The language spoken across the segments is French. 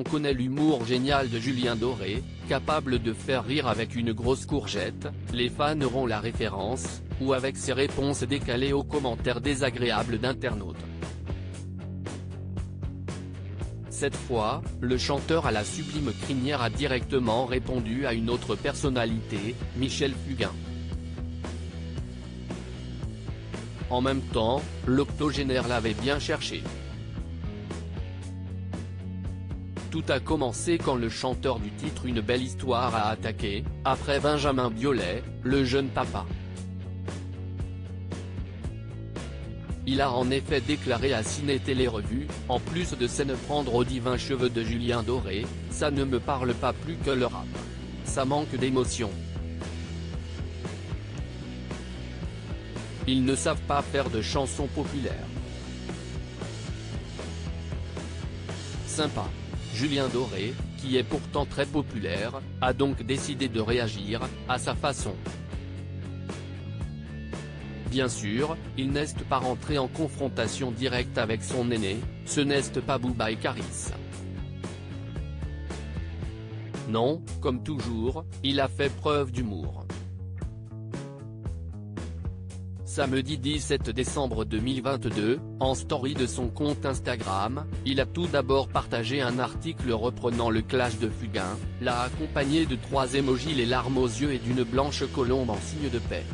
On connaît l'humour génial de Julien Doré, capable de faire rire avec une grosse courgette, les fans auront la référence, ou avec ses réponses décalées aux commentaires désagréables d'internautes. Cette fois, le chanteur à la sublime crinière a directement répondu à une autre personnalité, Michel Fugain. En même temps, l'octogénaire l'avait bien cherché. Tout a commencé quand le chanteur du titre Une belle histoire a attaqué, après Benjamin Biolay, le jeune papa. Il a en effet déclaré à Ciné Télé Revue, en plus de scène prendre aux divins cheveux de Julien Doré, ça ne me parle pas plus que le rap. Ça manque d'émotion. Ils ne savent pas faire de chansons populaires. Sympa. Julien Doré, qui est pourtant très populaire, a donc décidé de réagir, à sa façon. Bien sûr, il n'est pas rentré en confrontation directe avec son aîné, ce n'est pas Booba et Karis. Non, comme toujours, il a fait preuve d'humour. Samedi 17 décembre 2022, en story de son compte Instagram, il a tout d'abord partagé un article reprenant le clash de Fugain, l'a accompagné de 3 emojis les larmes aux yeux et d'une blanche colombe en signe de paix.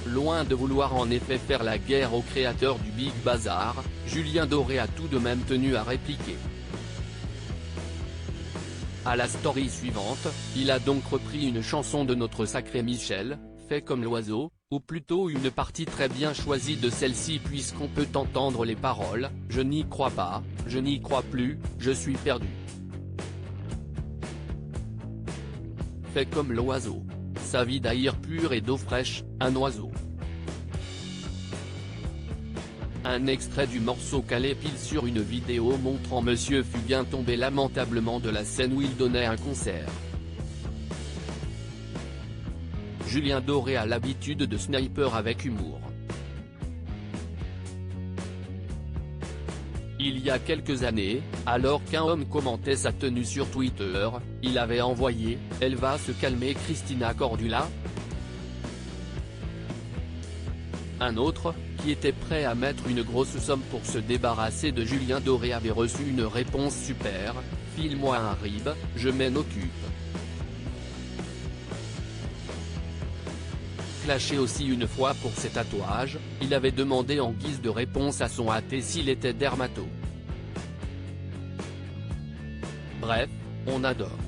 Loin de vouloir en effet faire la guerre au créateur du Big Bazar, Julien Doré a tout de même tenu à répliquer. À la story suivante, il a donc repris une chanson de notre sacré Michel, Fait comme l'oiseau, ou plutôt une partie très bien choisie de celle-ci puisqu'on peut entendre les paroles, je n'y crois pas, je n'y crois plus, je suis perdu. Fait comme l'oiseau. Sa vie d'air pur et d'eau fraîche, un oiseau. Un extrait du morceau calé pile sur une vidéo montrant Monsieur Fugain tomber lamentablement de la scène où il donnait un concert. Julien Doré a l'habitude de sniper avec humour. Il y a quelques années, alors qu'un homme commentait sa tenue sur Twitter, il avait envoyé « Elle va se calmer Christina Cordula ?» Un autre, qui était prêt à mettre une grosse somme pour se débarrasser de Julien Doré avait reçu une réponse super, « File-moi un rib, je m'en occupe ». Clashé aussi une fois pour ses tatouages, il avait demandé en guise de réponse à son athée s'il était dermato. Bref, on adore.